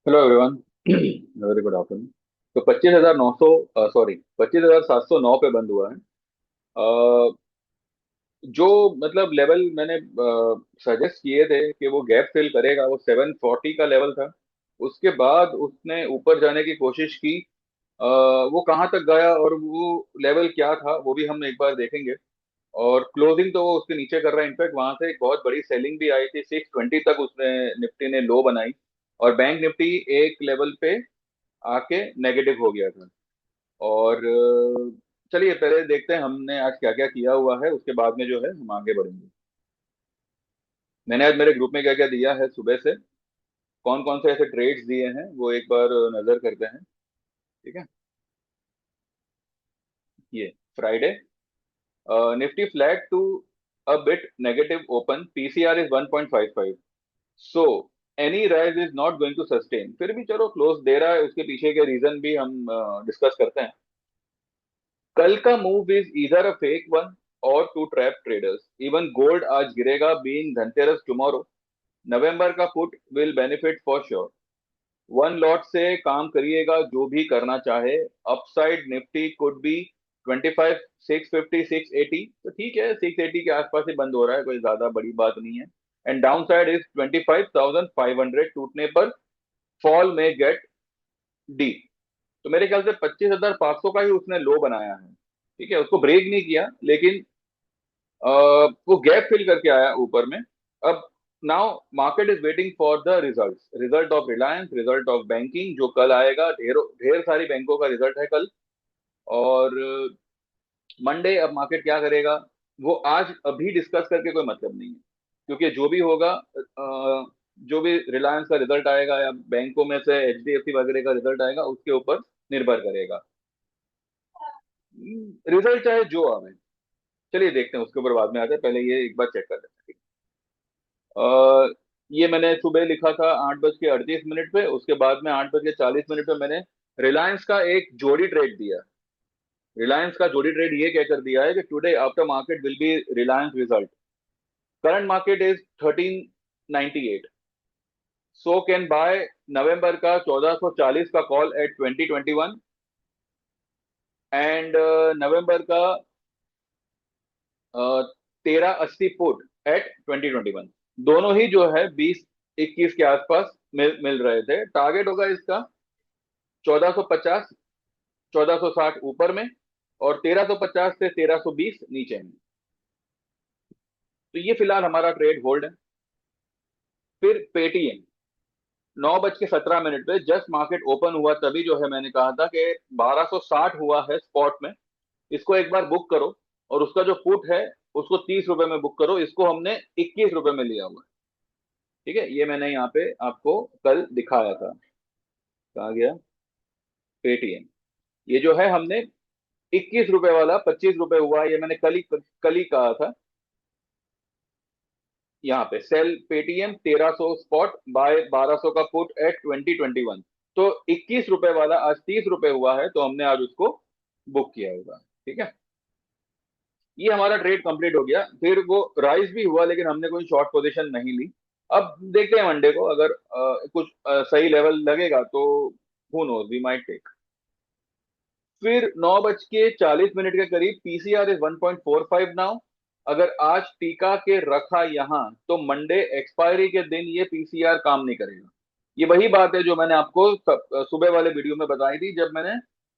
Hello everyone. Very good afternoon. तो 25,900, sorry, 25,709 पे बंद हुआ है। अ, जो मतलब लेवल मैंने सजेस्ट किए थे कि वो गैप फिल करेगा, वो 740 का लेवल था। उसके बाद उसने ऊपर जाने की कोशिश की। वो कहाँ तक गया और वो लेवल क्या था वो भी हम एक बार देखेंगे। और क्लोजिंग तो वो उसके नीचे कर रहा है। इनफैक्ट वहां से एक बहुत बड़ी सेलिंग भी आई थी, 620 तक उसने निफ्टी ने लो बनाई। और बैंक निफ्टी एक लेवल पे आके नेगेटिव हो गया था। और चलिए पहले देखते हैं हमने आज क्या क्या किया हुआ है, उसके बाद में जो है हम आगे बढ़ेंगे। मैंने आज मेरे ग्रुप में क्या क्या दिया है सुबह से, कौन कौन से ऐसे ट्रेड्स दिए हैं वो एक बार नजर करते हैं। ठीक है। ये Friday, Nifty flat to a bit negative open, PCR is 1.55। So any rise is not going to sustain. फिर भी चलो क्लोज दे रहा है, उसके पीछे के रीजन भी हम डिस्कस करते हैं। कल का मूव इज इधर अ फेक वन और to trap traders. Even gold आज गिरेगा, बीइंग धनतेरस टुमारो। नवंबर का put will benefit for sure. One lot से काम करिएगा जो भी करना चाहे। अपसाइड निफ्टी कुड बी 25 650 680, तो ठीक है, 680 के आसपास ही बंद हो रहा है, कोई ज्यादा बड़ी बात नहीं है। एंड डाउन साइड इज 25,500, टूटने पर फॉल में गेट डी। तो मेरे ख्याल से 25,500 का ही उसने लो बनाया है। ठीक है, उसको ब्रेक नहीं किया, लेकिन वो गैप फिल करके आया ऊपर में। अब now market is waiting for the result, result of Reliance, result of banking जो कल आएगा। ढेर सारी बैंकों का रिजल्ट है कल। और मंडे अब मार्केट क्या करेगा वो आज अभी डिस्कस करके कोई मतलब नहीं है, क्योंकि जो भी होगा, जो भी रिलायंस का रिजल्ट आएगा या बैंकों में से एचडीएफसी वगैरह का रिजल्ट आएगा उसके ऊपर निर्भर करेगा। रिजल्ट चाहे जो आवे, चलिए देखते हैं, उसके ऊपर बाद में आते हैं, पहले ये एक बार चेक कर लेते हैं। ये मैंने सुबह लिखा था 8:38 पे, उसके बाद में 8:40 पे मैंने रिलायंस का एक जोड़ी ट्रेड दिया। रिलायंस का जोड़ी ट्रेड ये कहकर दिया है कि today after market will be Reliance result. Current market is 1398, so can buy November का 1440 का कॉल एट 2021, एंड नवंबर का 1380 पुट एट 2021। दोनों ही जो है 2021 के आसपास मिल रहे थे। टारगेट होगा इसका 1450, 1460 ऊपर में, और 1350 से 1320 नीचे में। तो ये फिलहाल हमारा ट्रेड होल्ड है। फिर पेटीएम 9:17 पे जस्ट मार्केट ओपन हुआ तभी जो है मैंने कहा था कि 1260 हुआ है स्पॉट में, इसको एक बार बुक करो। और उसका जो पुट है उसको 30 रुपए में बुक करो। इसको हमने 21 रुपए में लिया हुआ है। ठीक है, ये मैंने यहाँ पे आपको कल दिखाया था। कहा गया पेटीएम, ये जो है हमने 21 रुपए वाला 25 रुपए हुआ, ये मैंने कल ही कहा था। यहाँ पे सेल पेटीएम 1300 स्पॉट, बाय 1200 का पुट एट 2021। तो 21 रुपए वाला आज 30 रुपए हुआ है, तो हमने आज उसको बुक किया होगा। ठीक है, ये हमारा ट्रेड कंप्लीट हो गया। फिर वो राइज भी हुआ, लेकिन हमने कोई शॉर्ट पोजीशन नहीं ली। अब देखते हैं मंडे को, अगर कुछ सही लेवल लगेगा तो who knows, we might take. फिर 9:40 के करीब पीसीआर इज 1.45 नाउ। अगर आज टीका के रखा यहाँ तो मंडे एक्सपायरी के दिन ये पीसीआर काम नहीं करेगा। ये वही बात है जो मैंने आपको सुबह वाले वीडियो में बताई थी, जब मैंने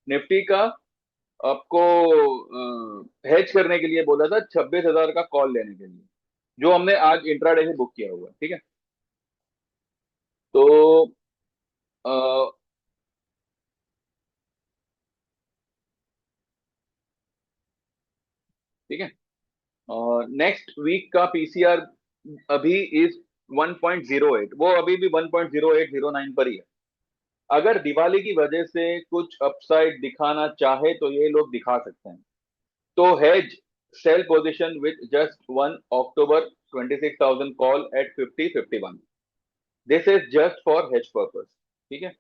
निफ्टी का आपको हेज करने के लिए बोला था, 26,000 का कॉल लेने के लिए, जो हमने आज इंट्राडे से बुक किया हुआ है। ठीक है, तो अ, ठीक है, नेक्स्ट वीक का पीसीआर अभी इज 1.08, वो अभी भी 1.0809 पर ही है। अगर दिवाली की वजह से कुछ अपसाइड दिखाना चाहे तो ये लोग दिखा सकते हैं। तो hedge sell position with just 1 October 26,000 call at 5051। This is just for hedge purpose. ठीक है,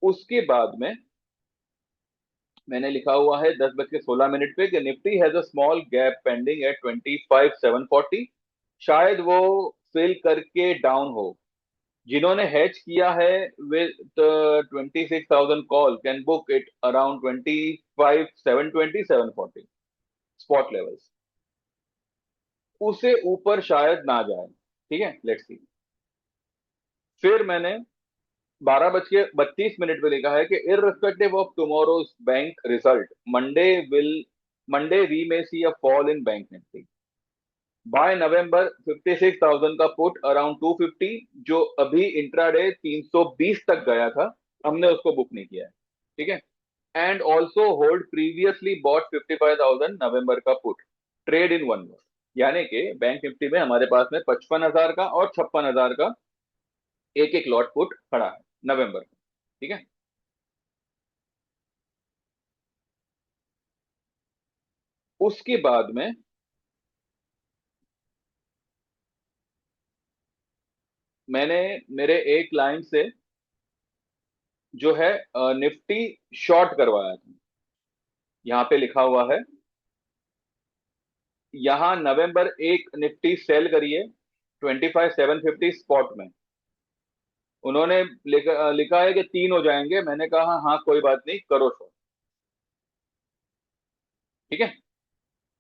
उसके बाद में मैंने लिखा हुआ है 10:16 पे कि Nifty has a small gap pending at 25,740। शायद वो फिल करके डाउन हो। जिन्होंने हेज किया है with 26,000 call can book it around 25,720, 740 spot levels. उसे ऊपर शायद ना जाए। ठीक है, लेट्स सी। फिर मैंने 12:32 पे लिखा है कि irrespective of tomorrow's bank result, Monday will Monday we may see a fall in Bank Nifty by November. 56,000 का पुट अराउंड 250, जो अभी इंट्राडे 320 तक गया था, हमने उसको बुक नहीं किया है। ठीक है। And also hold previously bought 55,000 November का put, trade in one month. यानी कि बैंक निफ्टी में हमारे पास में 55,000 का और 56,000 का एक एक लॉट पुट खड़ा है नवंबर में। ठीक है। उसके बाद में मैंने मेरे एक क्लाइंट से जो है निफ्टी शॉर्ट करवाया था। यहाँ पे लिखा हुआ है, यहाँ नवंबर एक निफ्टी सेल करिए 25,750 स्पॉट में। उन्होंने लिखा है कि 3 हो जाएंगे। मैंने कहा हाँ हाँ, कोई बात नहीं, करो शॉर्ट। ठीक है।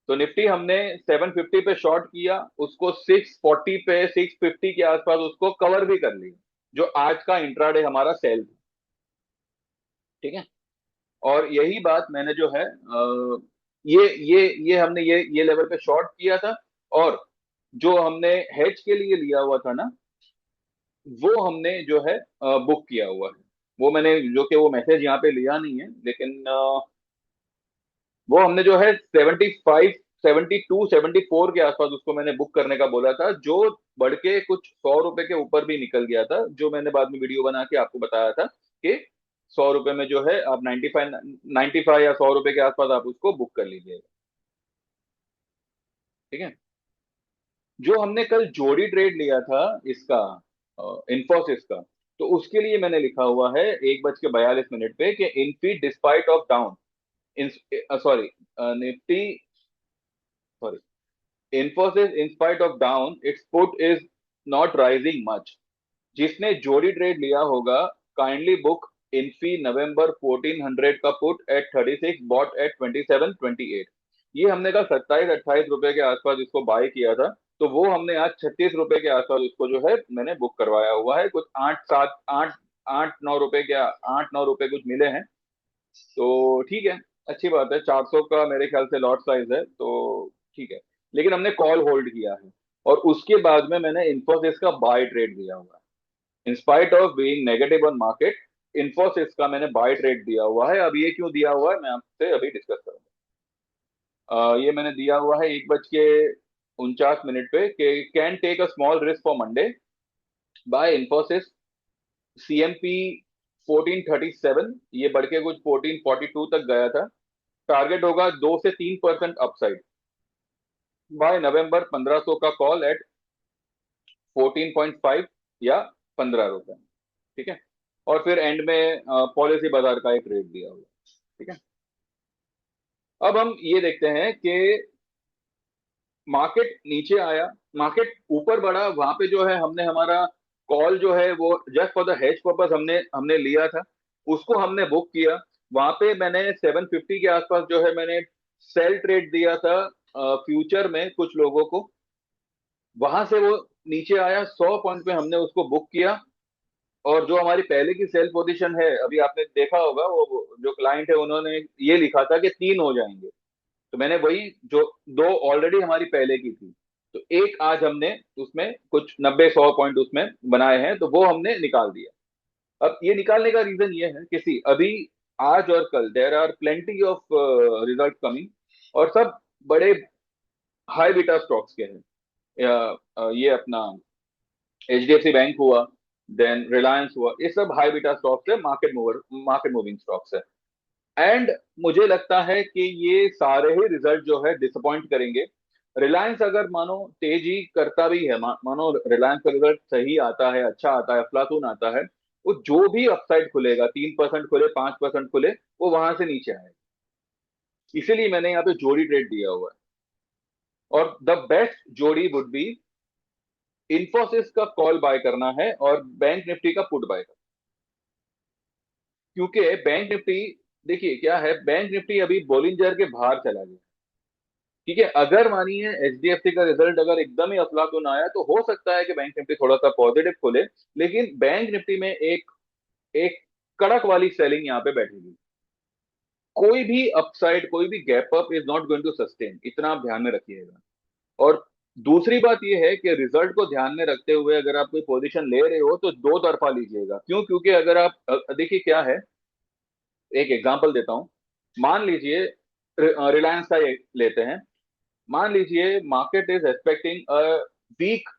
तो निफ्टी हमने 750 पे शॉर्ट किया, उसको 640 पे 650 के आसपास उसको कवर भी कर लिया, जो आज का इंट्राडे हमारा सेल था। ठीक है। और यही बात मैंने जो है ये हमने ये लेवल पे शॉर्ट किया था। और जो हमने हेज के लिए लिया हुआ था ना, वो हमने जो है बुक किया हुआ है। वो मैंने जो कि वो मैसेज यहाँ पे लिया नहीं है, लेकिन वो हमने जो है 75, 72, 74 के आसपास उसको मैंने बुक करने का बोला था, जो बढ़ के कुछ 100 रुपए के ऊपर भी निकल गया था, जो मैंने बाद में वीडियो बना के आपको बताया था कि 100 रुपए में जो है आप 95 या 100 रुपए के आसपास आप उसको बुक कर लीजिएगा। ठीक है। जो हमने कल जोड़ी ट्रेड लिया था इसका, इन्फोसिस का, तो उसके लिए मैंने लिखा हुआ है 1:42 पे कि Infy despite of down, sorry, Nifty, sorry, Infosys in spite of down it's put is not rising much. जिसने जोड़ी ट्रेड लिया होगा, काइंडली बुक इनफी नवंबर 1400 का पुट एट 36, बॉट एट 2728। ये हमने कल 27-28 रुपए के आसपास इसको बाय किया था, तो वो हमने आज 36 रुपए के आसपास उसको जो है मैंने बुक करवाया हुआ है। कुछ 8-7, 8, 8, 9 रुपए के, 8-9 रुपए कुछ मिले हैं। तो ठीक है, अच्छी बात है। 400 का मेरे ख्याल से लॉट साइज है, तो ठीक है। लेकिन हमने कॉल होल्ड किया है, और उसके बाद में मैंने इन्फोसिस का बाय ट्रेड दिया हुआ है। In spite of being negative on market, Infosys का मैंने बाय ट्रेड दिया हुआ है। अब ये क्यों दिया हुआ है मैं आपसे अभी डिस्कस करूंगा। ये मैंने दिया हुआ है 1:49 पे कि can take a small risk for Monday buy Infosys CMP 1437। ये बढ़ के कुछ 1442 तक गया था। टारगेट होगा 2 से 3% अपसाइड बाय नवंबर। 1500 का कॉल एट 14.5 या 15 रुपए। ठीक है। और फिर एंड में पॉलिसी बाजार का एक रेट दिया हुआ। ठीक है। अब हम ये देखते हैं कि मार्केट नीचे आया, मार्केट ऊपर बढ़ा, वहां पे जो है हमने हमारा कॉल जो है वो just for the hedge purpose हमने हमने लिया था, उसको हमने बुक किया। वहां पे मैंने 750 के आसपास जो है मैंने सेल ट्रेड दिया था फ्यूचर में कुछ लोगों को। वहां से वो नीचे आया 100 पॉइंट पे, हमने उसको बुक किया। और जो हमारी पहले की सेल पोजीशन है, अभी आपने देखा होगा, वो जो क्लाइंट है उन्होंने ये लिखा था कि 3 हो जाएंगे। तो मैंने वही जो दो ऑलरेडी हमारी पहले की थी, तो एक आज हमने उसमें कुछ 90-100 पॉइंट उसमें बनाए हैं, तो वो हमने निकाल दिया। अब ये निकालने का रीजन ये है कि सी अभी आज और कल there are plenty of result coming, और सब बड़े हाई बीटा स्टॉक्स के हैं। ये अपना एचडीएफसी बैंक हुआ, देन रिलायंस हुआ, ये सब हाई बीटा स्टॉक्स है, मार्केट मूविंग स्टॉक्स है। एंड मुझे लगता है कि ये सारे ही रिजल्ट जो है डिसअपॉइंट करेंगे। रिलायंस अगर मानो तेजी करता भी है, मानो रिलायंस का रिजल्ट सही आता है, अच्छा आता है, अफलातून आता है, वो जो भी अपसाइड खुलेगा, 3% खुले, 5% खुले, वो वहां से नीचे आएगा। इसीलिए मैंने यहाँ पे जोड़ी ट्रेड दिया हुआ है। और द बेस्ट जोड़ी वुड बी इन्फोसिस का कॉल बाय करना है और बैंक निफ्टी का पुट बाय करना। क्योंकि बैंक निफ्टी, देखिए क्या है, बैंक निफ्टी अभी बोलिंजर के बाहर चला गया। ठीक है, अगर मानिए एचडीएफसी का रिजल्ट अगर एकदम ही अफलातून आया तो हो सकता है कि बैंक निफ्टी थोड़ा सा पॉजिटिव खुले, लेकिन बैंक निफ्टी में एक एक कड़क वाली सेलिंग यहाँ पे बैठेगी। कोई भी अपसाइड, कोई भी gap up is not going to sustain, इतना आप ध्यान में रखिएगा। और दूसरी बात यह है कि रिजल्ट को ध्यान में रखते हुए अगर आप कोई पोजीशन ले रहे हो तो दो तरफा लीजिएगा। क्यों? क्योंकि अगर आप देखिए क्या है, एक एग्जांपल देता हूं। मान लीजिए रिलायंस का लेते हैं। मान लीजिए market is expecting a weak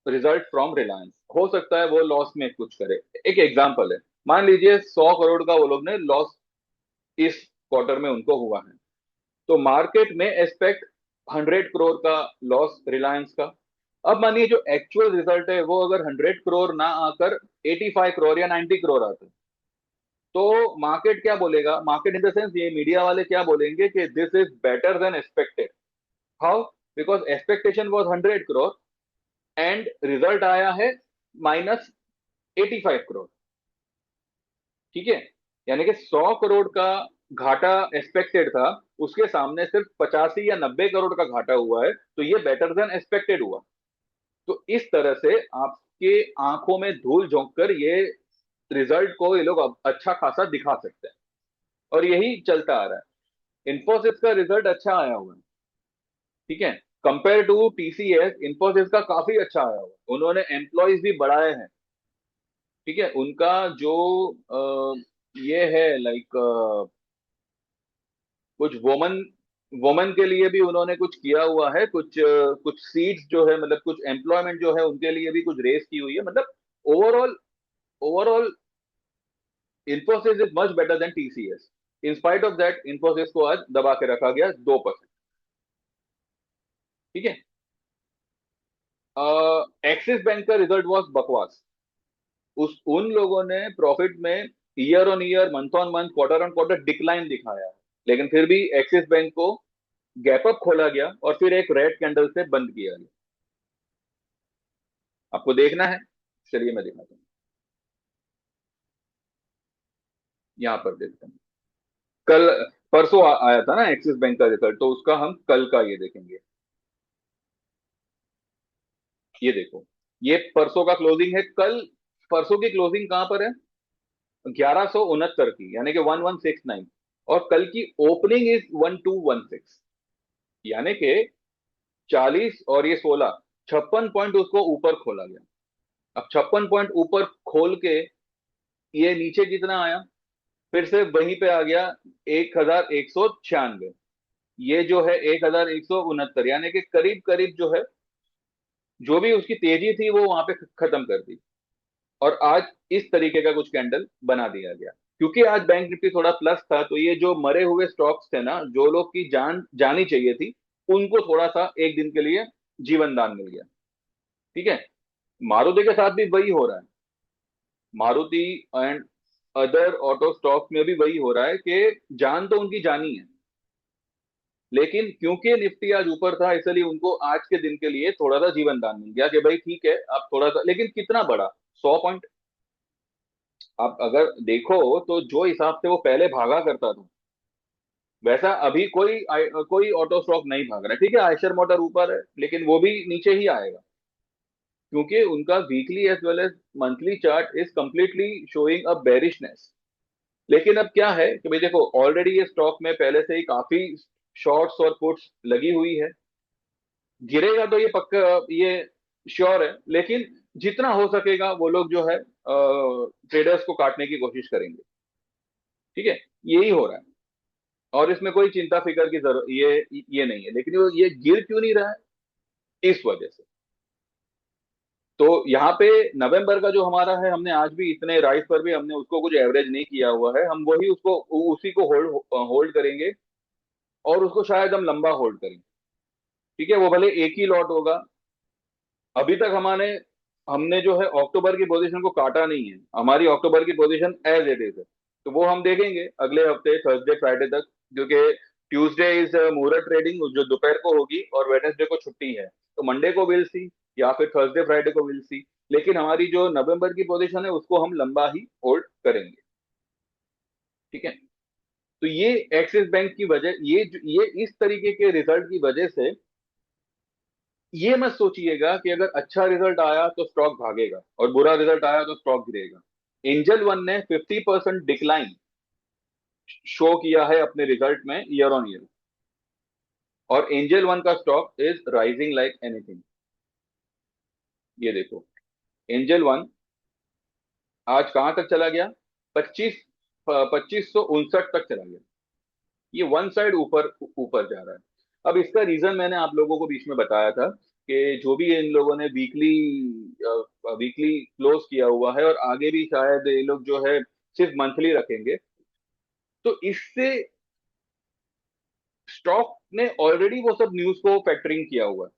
result from Reliance, हो सकता है वो लॉस में कुछ करे। एक एग्जांपल है, मान लीजिए 100 करोड़ का वो लोग ने लॉस इस क्वार्टर में उनको हुआ है, तो मार्केट में एक्सपेक्ट 100 करोड़ का लॉस रिलायंस का। अब मानिए जो एक्चुअल रिजल्ट है वो अगर 100 करोड़ ना आकर 85 करोड़ या 90 करोड़ आते, तो मार्केट क्या बोलेगा? मार्केट इन द सेंस ये मीडिया वाले क्या बोलेंगे कि this is better than expected. How? Because expectation was 100 crore and result आया है -85 करोड़। ठीक है, यानी कि 100 करोड़ का घाटा एक्सपेक्टेड था, उसके सामने सिर्फ 85 या 90 करोड़ का घाटा हुआ है, तो ये बेटर देन एक्सपेक्टेड हुआ। तो इस तरह से आपके आंखों में धूल झोंक कर ये रिजल्ट को ये लोग अब अच्छा खासा दिखा सकते हैं, और यही चलता आ रहा है। इन्फोसिस का रिजल्ट अच्छा आया हुआ है। ठीक है, कंपेयर टू टीसीएस इन्फोसिस का काफी अच्छा आया हुआ है। उन्होंने एम्प्लॉयज भी बढ़ाए हैं। ठीक है, उनका जो ये है लाइक कुछ वोमन वोमन के लिए भी उन्होंने कुछ किया हुआ है, कुछ सीट्स जो है, मतलब कुछ एम्प्लॉयमेंट जो है उनके लिए भी कुछ रेस की हुई है। मतलब overall, overall Infosys is much better than TCS. In spite of that Infosys को आज दबा के रखा गया 2%। ठीक है, एक्सिस बैंक का रिजल्ट वाज बकवास। उस उन लोगों ने प्रॉफिट में year on year, month on month, quarter on quarter decline दिखाया है, लेकिन फिर भी एक्सिस बैंक को गैप अप खोला गया और फिर एक रेड कैंडल से बंद किया गया। आपको देखना है, चलिए मैं दिखाता हूँ। यहाँ पर देखते हैं। कल परसों आया था ना एक्सिस बैंक का रिजल्ट, तो उसका हम कल का ये देखेंगे। ये देखो, ये परसों का क्लोजिंग है। कल परसों की क्लोजिंग कहां पर है? 1169 की, यानी कि 1169। और कल की ओपनिंग इज 1216, यानी कि 40 और ये 16, 56 पॉइंट उसको ऊपर खोला गया। अब 56 पॉइंट ऊपर खोल के ये नीचे कितना आया? फिर से वहीं पे आ गया 1196। ये जो है 1169, यानी कि करीब करीब जो है, जो भी उसकी तेजी थी वो वहां पे खत्म कर दी। और आज इस तरीके का कुछ कैंडल बना दिया गया। क्योंकि आज बैंक निफ्टी थोड़ा प्लस था, तो ये जो मरे हुए स्टॉक्स थे ना, जो लोग की जान जानी चाहिए थी, उनको थोड़ा सा एक दिन के लिए जीवन दान मिल गया। ठीक है, मारुति के साथ भी वही हो रहा है। Maruti and other auto stocks में भी वही हो रहा है कि जान तो उनकी जानी है, लेकिन क्योंकि निफ्टी आज ऊपर था, इसलिए उनको आज के दिन के लिए थोड़ा सा जीवन दान मिल गया कि भाई ठीक है, आप थोड़ा सा, लेकिन कितना बड़ा? 100 पॉइंट। आप अगर देखो तो जो हिसाब से वो पहले भागा करता था, वैसा अभी कोई ऑटो स्टॉक नहीं भाग रहा है। ठीक है, आयशर मोटर ऊपर है, लेकिन वो भी नीचे ही आएगा, क्योंकि उनका weekly as well as monthly chart is completely showing a bearishness. लेकिन अब क्या है कि भाई देखो, ऑलरेडी ये स्टॉक में पहले से ही काफी शॉर्ट्स और पुट्स लगी हुई है। गिरेगा तो ये पक्का, ये श्योर है, लेकिन जितना हो सकेगा वो लोग जो है ट्रेडर्स को काटने की कोशिश करेंगे। ठीक है, यही हो रहा है। और इसमें कोई चिंता फिकर की जरूरत ये नहीं है, लेकिन ये गिर क्यों नहीं रहा है? इस वजह से। तो यहाँ पे नवंबर का जो हमारा है, हमने आज भी इतने राइस पर भी हमने उसको कुछ एवरेज नहीं किया हुआ है। हम वही उसको उसी को होल्ड होल्ड करेंगे, और उसको शायद हम लंबा होल्ड करेंगे। ठीक है, वो भले एक ही लॉट होगा। अभी तक हमारे हमने जो है अक्टूबर की पोजीशन को काटा नहीं है। हमारी अक्टूबर की पोजीशन एज इट इज है। तो वो हम देखेंगे अगले हफ्ते थर्सडे फ्राइडे तक, क्योंकि ट्यूसडे इज मुहूर्त ट्रेडिंग जो दोपहर को होगी, और वेडनेसडे को छुट्टी है, तो मंडे को विल सी। या फिर थर्सडे फ्राइडे को विल सी। लेकिन हमारी जो नवंबर की पोजीशन है उसको हम लंबा ही होल्ड करेंगे। ठीक है। तो ये एक्सिस बैंक की वजह, ये इस तरीके के रिजल्ट की वजह से ये मत सोचिएगा कि अगर अच्छा रिजल्ट आया तो स्टॉक भागेगा और बुरा रिजल्ट आया तो स्टॉक गिरेगा। एंजल वन ने 50% डिक्लाइन शो किया है अपने रिजल्ट में ईयर ऑन ईयर, और एंजल वन का stock is rising like anything. ये देखो, एंजल वन आज कहां तक चला गया? 2559 तक चला गया। ये वन साइड ऊपर ऊपर जा रहा है। अब इसका रीजन मैंने आप लोगों को बीच में बताया था कि जो भी इन लोगों ने वीकली वीकली क्लोज किया हुआ है और आगे भी शायद ये लोग जो है सिर्फ मंथली रखेंगे, तो इससे स्टॉक ने ऑलरेडी वो सब न्यूज को फैक्टरिंग किया हुआ है।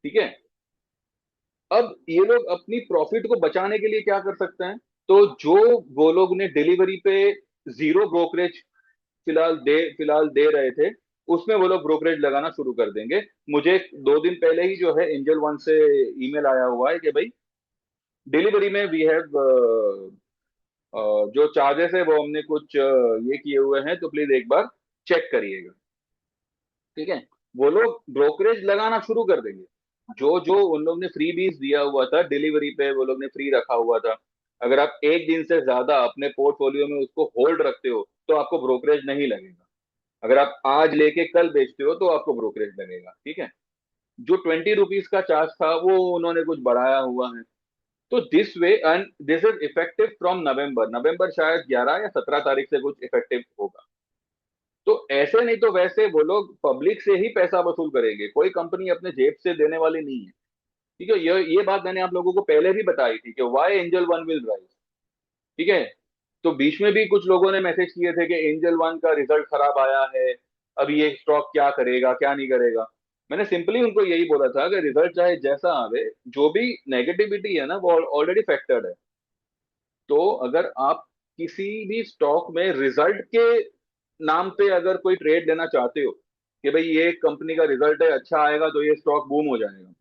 ठीक है। अब ये लोग अपनी प्रॉफिट को बचाने के लिए क्या कर सकते हैं? तो जो वो लोग ने डिलीवरी पे जीरो ब्रोकरेज फिलहाल दे रहे थे, उसमें वो लोग ब्रोकरेज लगाना शुरू कर देंगे। मुझे 2 दिन पहले ही जो है एंजल वन से ईमेल आया हुआ है कि भाई डिलीवरी में वी हैव जो चार्जेस है वो हमने कुछ ये किए हुए हैं, तो प्लीज एक बार चेक करिएगा। ठीक है। वो लोग ब्रोकरेज लगाना शुरू कर देंगे। जो जो उन लोग ने फ्री बीज दिया हुआ था डिलीवरी पे, वो लोग ने फ्री रखा हुआ था, अगर आप एक दिन से ज्यादा अपने पोर्टफोलियो में उसको होल्ड रखते हो तो आपको ब्रोकरेज नहीं लगेगा। अगर आप आज लेके कल बेचते हो तो आपको ब्रोकरेज लगेगा। ठीक है। जो 20 रुपीज का चार्ज था वो उन्होंने कुछ बढ़ाया हुआ है। तो this way, and this is effective from November. नवंबर शायद 11 या 17 तारीख से कुछ इफेक्टिव होगा। तो ऐसे नहीं तो वैसे वो लोग पब्लिक से ही पैसा वसूल करेंगे, कोई कंपनी अपने जेब से देने वाली नहीं है। ठीक है। ये बात मैंने आप लोगों को पहले भी बताई थी कि why Angel One will rise. ठीक है। तो बीच में भी कुछ लोगों ने मैसेज किए थे कि एंजल वन का रिजल्ट खराब आया है, अब ये स्टॉक क्या करेगा क्या नहीं करेगा। मैंने सिंपली उनको यही बोला था कि रिजल्ट चाहे जैसा आवे, जो भी नेगेटिविटी है ना वो ऑलरेडी फैक्टर्ड है। तो अगर आप किसी भी स्टॉक में रिजल्ट के नाम पे अगर कोई ट्रेड लेना चाहते हो कि भाई ये कंपनी का रिजल्ट है, अच्छा आएगा तो ये स्टॉक बूम हो जाएगा,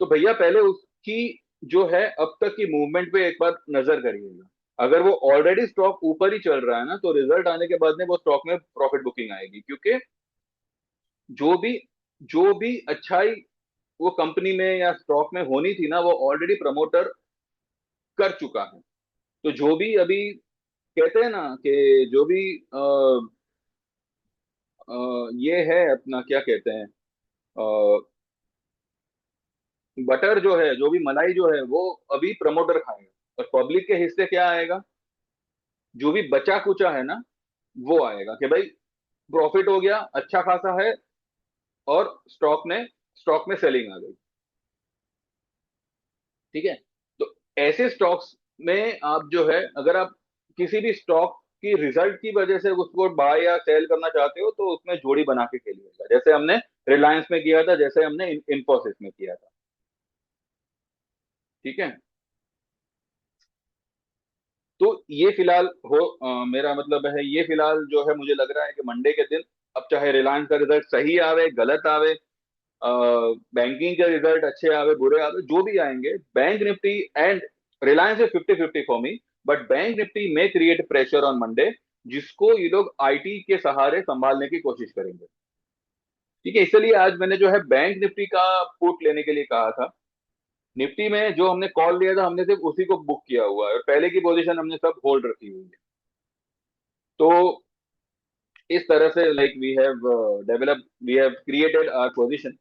तो भैया पहले उसकी जो है अब तक की मूवमेंट पे एक बार नजर करिएगा। अगर वो ऑलरेडी स्टॉक ऊपर ही चल रहा है ना, तो रिजल्ट आने के बाद में वो स्टॉक में प्रॉफिट बुकिंग आएगी, क्योंकि जो भी जो भी अच्छाई वो कंपनी में या स्टॉक में होनी थी ना, वो ऑलरेडी प्रमोटर कर चुका है। तो जो भी अभी कहते हैं ना कि जो भी ये है अपना क्या कहते हैं, बटर जो है, जो भी मलाई जो है वो अभी प्रमोटर खाएगा, और पब्लिक के हिस्से क्या आएगा? जो भी बचा कुचा है ना वो आएगा कि भाई प्रॉफिट हो गया अच्छा खासा है, और स्टॉक में सेलिंग आ गई। ठीक है। तो ऐसे स्टॉक्स में आप जो है, अगर आप किसी भी स्टॉक की रिजल्ट की वजह से उसको बाय या सेल करना चाहते हो तो उसमें जोड़ी बना के खेलिएगा, जैसे हमने रिलायंस में किया था, जैसे हमने इंफोसिस में किया था। ठीक है। तो ये फिलहाल मेरा मतलब है, ये फिलहाल जो है मुझे लग रहा है कि मंडे के दिन, अब चाहे रिलायंस का रिजल्ट सही आवे गलत आवे, बैंकिंग के रिजल्ट अच्छे आवे बुरे आवे, जो भी आएंगे, bank Nifty and Reliance is 50-50 for me, but bank Nifty में क्रिएट प्रेशर ऑन मंडे, जिसको ये लोग आईटी के सहारे संभालने की कोशिश करेंगे। ठीक है। इसलिए आज मैंने जो है बैंक निफ्टी का पुट लेने के लिए कहा था। निफ्टी में जो हमने कॉल लिया था हमने सिर्फ उसी को बुक किया हुआ है, और पहले की पोजीशन हमने सब होल्ड रखी हुई है। तो इस तरह से like we have created our position.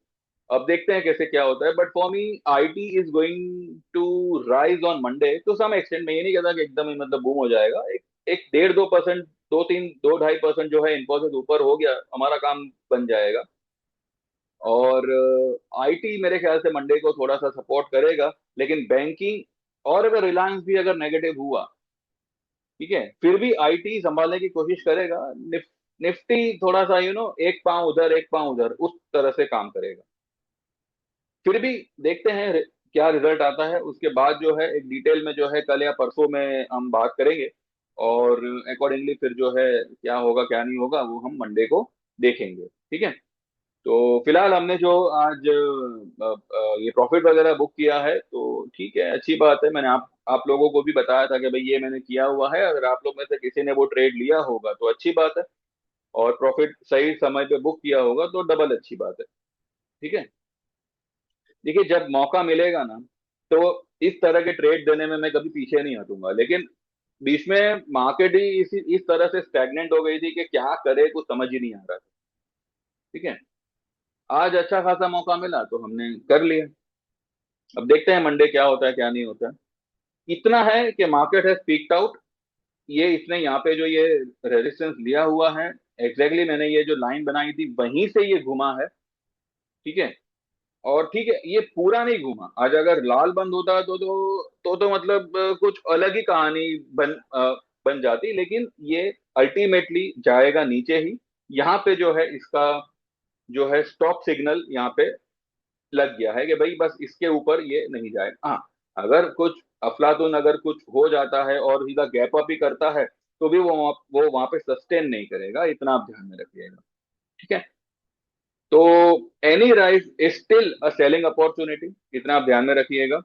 अब देखते हैं कैसे क्या होता है, but for me IT is going to rise on Monday to some extent. मैं ये नहीं कहता कि एकदम ही मतलब बूम हो जाएगा, एक एक 1.5-2%, 2-3, 2-2.5% जो है इन्फोसिस ऊपर हो गया, हमारा काम बन जाएगा। और आईटी मेरे ख्याल से मंडे को थोड़ा सा सपोर्ट करेगा, लेकिन बैंकिंग और अगर रिलायंस भी अगर नेगेटिव हुआ, ठीक है, फिर भी आईटी संभालने की कोशिश करेगा। निफ्टी थोड़ा सा एक पांव उधर एक पांव उधर उस तरह से काम करेगा। फिर भी देखते हैं क्या रिजल्ट आता है, उसके बाद जो है एक डिटेल में जो है कल या परसों में हम बात करेंगे, और अकॉर्डिंगली फिर जो है क्या होगा क्या नहीं होगा वो हम मंडे को देखेंगे। ठीक है। तो फिलहाल हमने जो आज ये प्रॉफिट वगैरह बुक किया है, तो ठीक है, अच्छी बात है। मैंने आप लोगों को भी बताया था कि भाई ये मैंने किया हुआ है, अगर आप लोग में से किसी ने वो ट्रेड लिया होगा तो अच्छी बात है, और प्रॉफिट सही समय पे बुक किया होगा तो डबल अच्छी बात है। ठीक है। देखिए, जब मौका मिलेगा ना, तो इस तरह के ट्रेड देने में मैं कभी पीछे नहीं हटूंगा, लेकिन बीच में मार्केट ही इस तरह से स्टैग्नेंट हो गई थी कि क्या करे कुछ समझ ही नहीं आ रहा था। ठीक है। आज अच्छा खासा मौका मिला तो हमने कर लिया। अब देखते हैं मंडे क्या होता है क्या नहीं होता है। इतना है कि मार्केट हैज पीक्ड आउट। ये इसने यहाँ पे जो ये रेजिस्टेंस लिया हुआ है, एग्जैक्टली मैंने ये जो लाइन बनाई थी वहीं से ये घुमा है। ठीक है। और ठीक है, ये पूरा नहीं घूमा। आज अगर लाल बंद होता तो मतलब कुछ अलग ही कहानी बन जाती, लेकिन ये अल्टीमेटली जाएगा नीचे ही। यहाँ पे जो है इसका जो है स्टॉप सिग्नल यहाँ पे लग गया है कि भाई बस इसके ऊपर ये नहीं जाएगा। हाँ, अगर कुछ अफलातून अगर कुछ हो जाता है और सीधा गैप अप ही करता है, तो भी वो वहां पे सस्टेन नहीं करेगा, इतना आप ध्यान में रखिएगा। ठीक है। तो any rise is still a selling opportunity, इतना आप ध्यान में रखिएगा।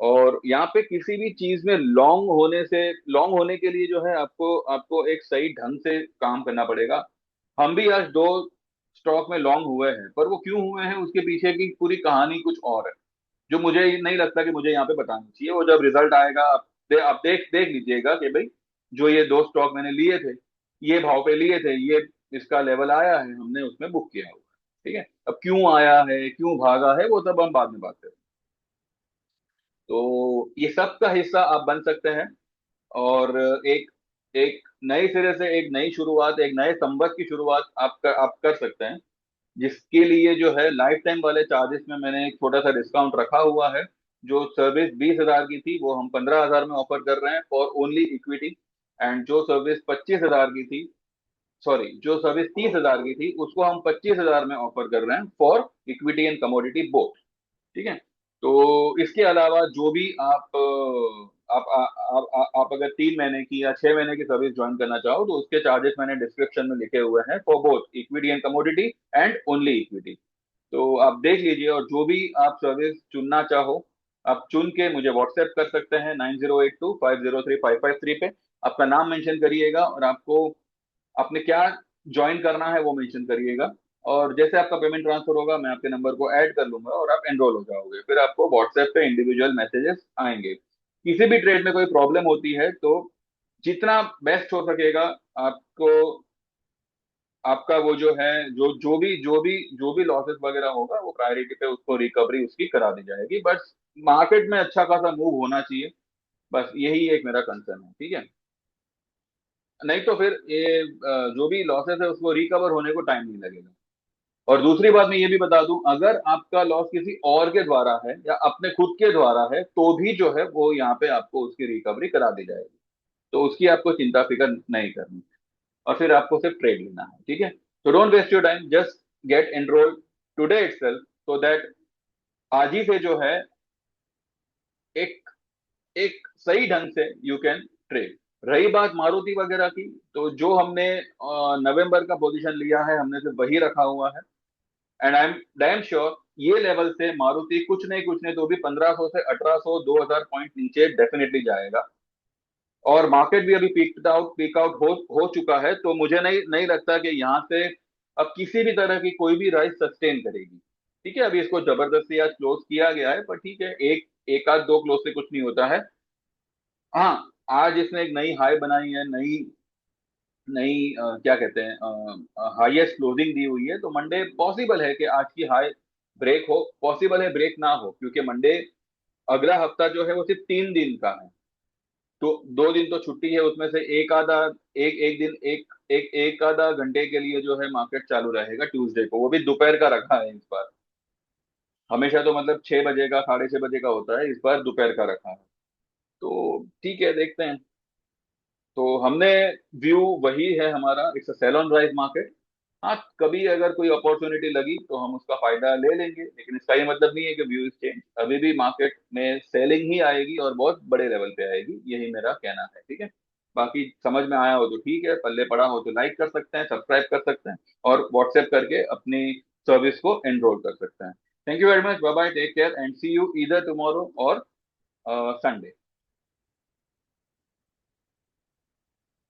और यहाँ पे किसी भी चीज में लॉन्ग होने के लिए जो है आपको आपको एक सही ढंग से काम करना पड़ेगा। हम भी आज दो स्टॉक में लॉन्ग हुए हैं, पर वो क्यों हुए हैं उसके पीछे की पूरी कहानी कुछ और है, जो मुझे नहीं लगता कि मुझे यहाँ पे बताना चाहिए। वो जब रिजल्ट आएगा आप देख देख लीजिएगा कि भाई जो ये दो स्टॉक मैंने लिए थे, ये भाव पे लिए थे, ये इसका लेवल आया है, हमने उसमें बुक किया हुआ है। ठीक है। अब क्यों आया है क्यों भागा है वो सब हम बाद में बात करें। तो ये सब का हिस्सा आप बन सकते हैं। और एक एक नए सिरे से एक नई शुरुआत, एक नए संवत की शुरुआत आप कर सकते हैं, जिसके लिए जो है लाइफ टाइम वाले चार्जेस में मैंने एक छोटा सा डिस्काउंट रखा हुआ है। जो सर्विस 20,000 की थी वो हम 15,000 में ऑफर कर रहे हैं फॉर ओनली इक्विटी। एंड जो सर्विस 25,000 की थी, सॉरी, जो सर्विस 30,000 की थी उसको हम 25,000 में ऑफर कर रहे हैं for equity and commodity both. ठीक है। तो इसके अलावा जो भी आप अगर 3 महीने की या 6 महीने की सर्विस ज्वाइन करना चाहो तो उसके चार्जेस मैंने डिस्क्रिप्शन में लिखे हुए हैं for both equity and commodity and only equity. तो आप देख लीजिए, और जो भी आप सर्विस चुनना चाहो आप चुन के मुझे व्हाट्सएप कर सकते हैं 9082503553 पे। आपका नाम मेंशन करिएगा और आपको आपने क्या ज्वाइन करना है वो मेंशन करिएगा। और जैसे आपका पेमेंट ट्रांसफर होगा मैं आपके नंबर को ऐड कर लूंगा और आप एनरोल हो जाओगे, फिर आपको व्हाट्सएप पे इंडिविजुअल मैसेजेस आएंगे। किसी भी ट्रेड में कोई प्रॉब्लम होती है तो जितना बेस्ट हो सकेगा आपको, आपका वो जो है जो भी लॉसेस वगैरह होगा वो प्रायोरिटी पे उसको रिकवरी उसकी करा दी जाएगी। बस मार्केट में अच्छा खासा मूव होना चाहिए, बस यही एक मेरा कंसर्न है। ठीक है। नहीं तो फिर ये जो भी लॉसेस है उसको रिकवर होने को टाइम नहीं लगेगा। और दूसरी बात मैं ये भी बता दूं, अगर आपका लॉस किसी और के द्वारा है या अपने खुद के द्वारा है तो भी जो है वो यहाँ पे आपको उसकी रिकवरी करा दी जाएगी। तो उसकी आपको चिंता फिक्र नहीं करनी, और फिर आपको सिर्फ ट्रेड लेना है। ठीक है। तो don't waste your time, just get enrolled today itself, so that आज ही से जो है एक एक सही ढंग से यू कैन ट्रेड। रही बात मारुति वगैरह की, तो जो हमने नवंबर का पोजीशन लिया है हमने सिर्फ वही रखा हुआ है। And I am damn sure ये लेवल से मारुति कुछ नहीं तो भी 1500 से 1800 2000 पॉइंट नीचे डेफिनेटली जाएगा। और मार्केट भी अभी पीक आउट हो चुका है, तो मुझे नहीं नहीं लगता कि यहाँ से अब किसी भी तरह की कोई भी राइस सस्टेन करेगी। ठीक है। अभी इसको जबरदस्ती आज क्लोज किया गया है, पर ठीक है, एक आध दो क्लोज से कुछ नहीं होता है। हाँ, आज इसने एक नई हाई बनाई है, नई नई क्या कहते हैं हाईएस्ट क्लोजिंग दी हुई है। तो मंडे पॉसिबल है कि आज की हाई ब्रेक हो, पॉसिबल है ब्रेक ना हो, क्योंकि मंडे अगला हफ्ता जो है वो सिर्फ 3 दिन का है। तो 2 दिन तो छुट्टी है, उसमें से एक आधा एक एक दिन एक आधा घंटे के लिए जो है मार्केट चालू रहेगा ट्यूसडे को, वो भी दोपहर का रखा है इस बार। हमेशा तो मतलब 6 बजे का 6:30 बजे का होता है, इस बार दोपहर का रखा है। तो ठीक है, देखते हैं। तो हमने व्यू वही है हमारा, it's a sell on rise market. हाँ, कभी अगर कोई अपॉर्चुनिटी लगी तो हम उसका फायदा ले लेंगे, लेकिन इसका ये मतलब नहीं है कि व्यू इज चेंज। अभी भी मार्केट में सेलिंग ही आएगी और बहुत बड़े लेवल पे आएगी, यही मेरा कहना है। ठीक है। बाकी समझ में आया हो तो ठीक है, पल्ले पड़ा हो तो लाइक कर सकते हैं, सब्सक्राइब कर सकते हैं, और व्हाट्सएप करके अपनी सर्विस को एनरोल कर सकते हैं। Thank you very much, bye bye, take care and see you either tomorrow और संडे।